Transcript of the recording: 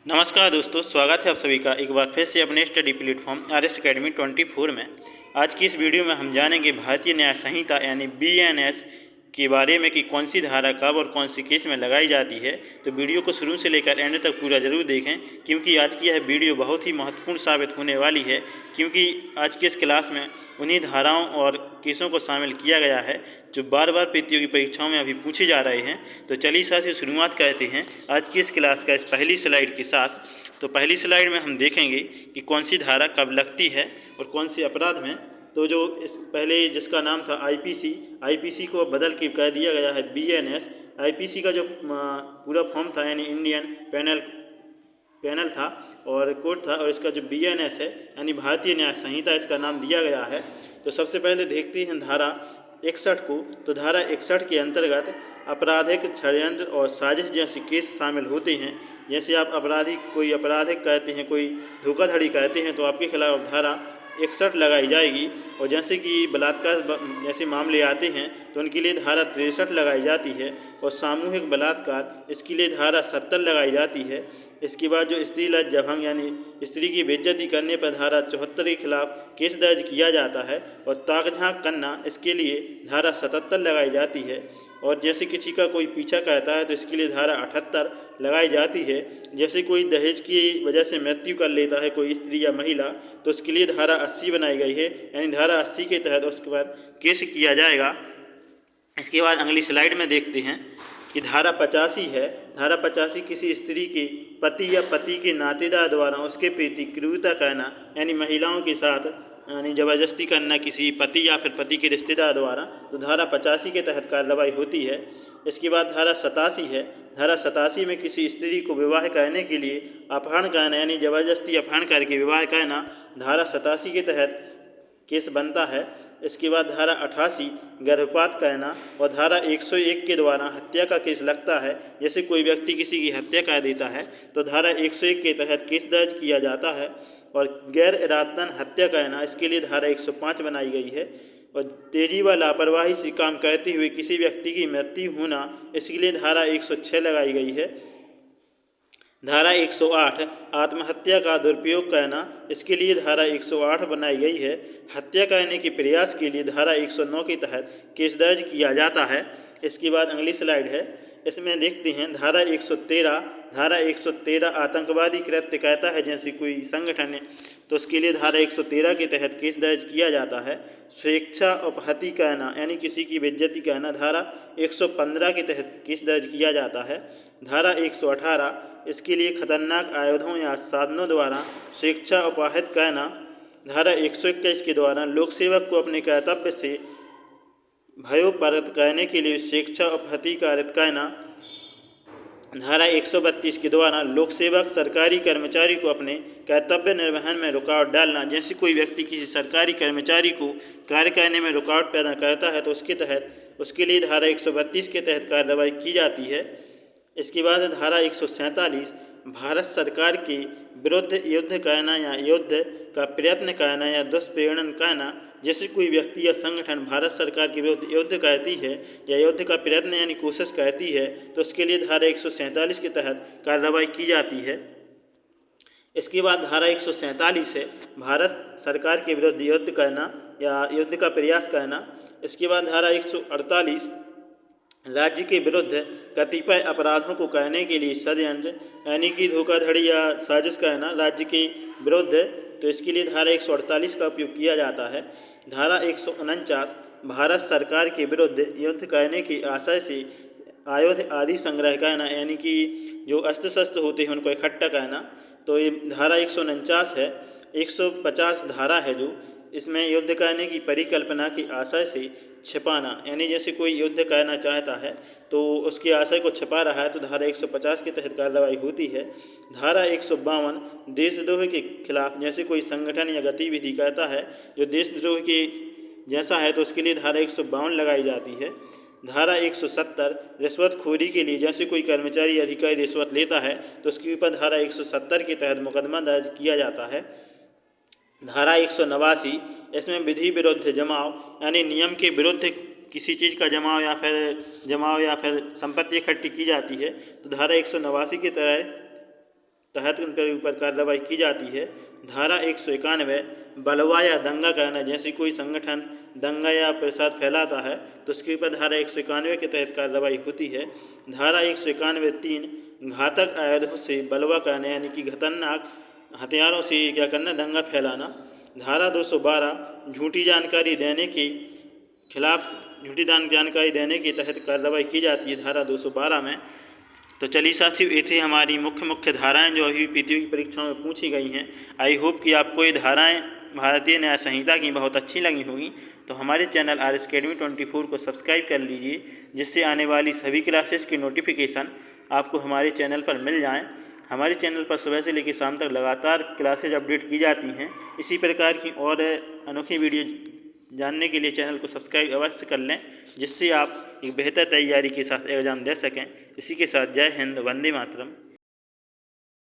नमस्कार दोस्तों, स्वागत है आप सभी का एक बार फिर से अपने स्टडी प्लेटफॉर्म RS Academy 24 में। आज की इस वीडियो में हम जानेंगे भारतीय न्याय संहिता यानी BNS के बारे में कि कौन सी धारा कब और कौन सी केस में लगाई जाती है। तो वीडियो को शुरू से लेकर एंड तक पूरा ज़रूर देखें, क्योंकि आज की यह वीडियो बहुत ही महत्वपूर्ण साबित होने वाली है। क्योंकि आज की इस क्लास में उन्हीं धाराओं और केसों को शामिल किया गया है जो बार बार प्रतियोगी परीक्षाओं में अभी पूछे जा रहे हैं। तो चलिए साथियों, शुरुआत करते हैं आज की इस क्लास का इस पहली स्लाइड के साथ। तो पहली स्लाइड में हम देखेंगे कि कौन सी धारा कब लगती है और कौन से अपराध में। तो जो इस पहले जिसका नाम था आईपीसी को बदल के कह दिया गया है BNS। आईपीसी का जो पूरा फॉर्म था यानी इंडियन पैनल था और कोड था, और इसका जो BNS है यानी भारतीय न्याय संहिता इसका नाम दिया गया है। तो सबसे पहले देखते हैं धारा 61 को। तो धारा 61 के अंतर्गत आपराधिक षड्यंत्र और साजिश जैसे केस शामिल होते हैं। जैसे आप कोई आपराधिक कहते हैं, कोई धोखाधड़ी कहते हैं, तो आपके खिलाफ धारा 61 लगाई जाएगी। और जैसे कि बलात्कार जैसे मामले आते हैं तो उनके लिए धारा 63 लगाई जाती है। और सामूहिक बलात्कार इसके लिए धारा 70 लगाई जाती है। इसके बाद जो स्त्री लज्जा भंग यानी स्त्री की बेइज्जती करने पर धारा 74 के खिलाफ केस दर्ज किया जाता है। और ताक झांक करना इसके लिए धारा 77 लगाई जाती है। और जैसे किसी का कोई पीछा करता है तो इसके लिए धारा 78 लगाई जाती है। जैसे कोई दहेज की वजह से मृत्यु कर लेता है कोई स्त्री या महिला, तो उसके लिए धारा 80 बनाई गई है, यानी धारा 80 के तहत उसके बाद केस किया जाएगा। इसके बाद अगली स्लाइड में देखते हैं कि धारा 85 है। धारा 85 किसी स्त्री के पति या पति के नातेदार द्वारा उसके प्रति क्रूरता करना यानी महिलाओं के साथ यानी ज़बरदस्ती करना किसी पति या फिर पति के रिश्तेदार द्वारा, तो धारा 85 के तहत कार्रवाई होती है। इसके बाद धारा 87 है। धारा 87 में किसी स्त्री को विवाह करने के लिए अपहरण करना यानी ज़बरदस्ती अपहरण करके विवाह करना धारा 87 के तहत केस बनता है। इसके बाद धारा 88 गर्भपात करना और धारा 101 के द्वारा हत्या का केस लगता है। जैसे कोई व्यक्ति किसी की हत्या कर देता है तो धारा 101 के तहत केस दर्ज किया जाता है। और गैर इरादतन हत्या करना इसके लिए धारा 105 बनाई गई है। और तेजी व लापरवाही से काम करते हुए किसी व्यक्ति की मृत्यु होना इसके लिए धारा 106 लगाई गई है। धारा 108 आत्महत्या का दुरुपयोग करना इसके लिए धारा 108 बनाई गई है। हत्या करने के प्रयास के लिए धारा 109 के तहत केस दर्ज किया जाता है। इसके बाद अगली स्लाइड है, इसमें देखते हैं धारा 113। धारा 113 आतंकवादी कृत्य कहता है जैसे कोई संगठन है तो उसके लिए धारा 113 के तहत केस दर्ज किया जाता है। स्वेच्छा अपहति करना यानी किसी की बेइज्जती करना धारा 115 के तहत केस दर्ज किया जाता है। धारा 118 इसके लिए खतरनाक आयुधों या साधनों द्वारा स्वेच्छा अपहृत करना। धारा 121 के द्वारा लोक सेवक को अपने कर्तव्य से भयोपरत करने के लिए स्वेच्छा अपहति कारित करना। धारा 132 के द्वारा लोक सेवक सरकारी कर्मचारी को अपने कर्तव्य निर्वहन में रुकावट डालना। जैसे कोई व्यक्ति किसी सरकारी कर्मचारी को कार्य करने में रुकावट पैदा करता है तो उसके तहत उसके लिए धारा 132 के तहत कार्रवाई की जाती है। इसके बाद धारा 147 भारत सरकार के विरुद्ध युद्ध करना या युद्ध का प्रयत्न करना या दुष्प्रेरण करना। जैसे कोई व्यक्ति या संगठन भारत सरकार के विरुद्ध युद्ध करती है या युद्ध का प्रयत्न यानी कोशिश करती है तो उसके लिए धारा 147 के तहत कार्रवाई की जाती है। इसके बाद धारा 147 है भारत सरकार के विरुद्ध युद्ध करना या युद्ध का प्रयास करना। इसके बाद धारा 148 राज्य के विरुद्ध कतिपय अपराधों को करने के लिए षड्यंत्र यानी कि धोखाधड़ी या साजिश करना राज्य के विरुद्ध, तो इसके लिए धारा 148 का उपयोग किया जाता है। धारा 149 भारत सरकार के विरुद्ध युद्ध करने के आशय से आयुध आदि संग्रह करना यानी कि जो अस्त्र शस्त्र होते हैं उनको इकट्ठा करना, तो ये धारा 149 है। 150 धारा है जो इसमें युद्ध करने की परिकल्पना के आशय से छिपाना यानी जैसे कोई युद्ध करना चाहता है तो उसके आशय को छिपा रहा है तो धारा 150 के तहत कार्रवाई होती है। धारा 152 देशद्रोह के खिलाफ जैसे कोई संगठन या गतिविधि करता है जो देशद्रोह के जैसा है तो उसके लिए धारा 152 लगाई जाती है। धारा 170 रिश्वतखोरी के लिए जैसे कोई कर्मचारी अधिकारी रिश्वत लेता है तो उसके ऊपर धारा 170 के तहत मुकदमा दर्ज किया जाता है। धारा 189 इसमें विधि विरुद्ध जमाव यानी नियम के विरुद्ध किसी चीज़ का जमाव या फिर संपत्ति इकट्ठी की जाती है तो धारा 189 के तहत तहत उनके ऊपर कार्रवाई की जाती है। धारा 191 बलवा या दंगा करना, जैसे कोई संगठन दंगा या प्रसाद फैलाता है तो उसके ऊपर धारा 191 के तहत कार्रवाई होती है। धारा 191(3) घातक आयुधों से बलवा करना, यानी कि खतरनाक हथियारों से क्या करना, दंगा फैलाना। धारा 212 झूठी जानकारी देने के खिलाफ, झूठी जानकारी देने के तहत कार्रवाई की जाती है धारा 212 में। तो चलिए साथियों, ये थी हमारी मुख्य धाराएं जो अभी प्रतियोगी परीक्षाओं में पूछी गई हैं। आई होप कि आपको ये धाराएं भारतीय न्याय संहिता की बहुत अच्छी लगी होंगी। तो हमारे चैनल RS Academy 24 को सब्सक्राइब कर लीजिए, जिससे आने वाली सभी क्लासेस की नोटिफिकेशन आपको हमारे चैनल पर मिल जाएं। हमारे चैनल पर सुबह से लेकर शाम तक लगातार क्लासेज अपडेट की जाती हैं। इसी प्रकार की और अनोखी वीडियो जानने के लिए चैनल को सब्सक्राइब अवश्य कर लें, जिससे आप एक बेहतर तैयारी के साथ एग्ज़ाम दे सकें। इसी के साथ जय हिंद, वंदे मातरम।